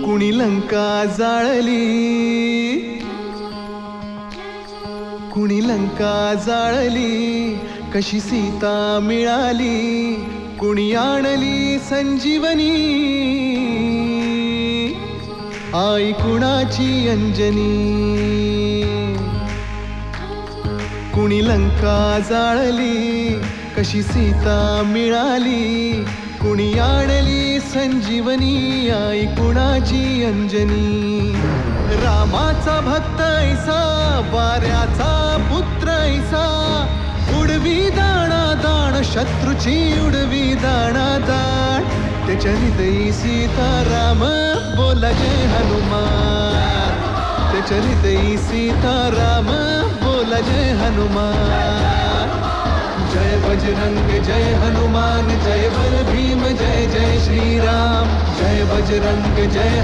कुणी लंका जाळली, कुणी लंका जाळली, कशी सीता मिळाली, कुणी आणली संजीवनी, आई कुणाची अंजनी. कुणी लंका जाळली, कशी सीता मिळाली, कुणी आणली संजीवनी, आई कुणाची अंजनी. रामाचा भक्त ऐसा, वाऱ्याचा पुत्र ऐसा, उडवी दाणा दाण शत्रूची उडवी दाणा दाण. त्याच्या हृदयी सीताराम बोला जय हनुमान, त्याच्या हृदयी सीताराम बोला जय हनुमान. जय बजरंग जय हनुमान, जय बल भीम, जय जय श्रीराम. जय बजरंग जय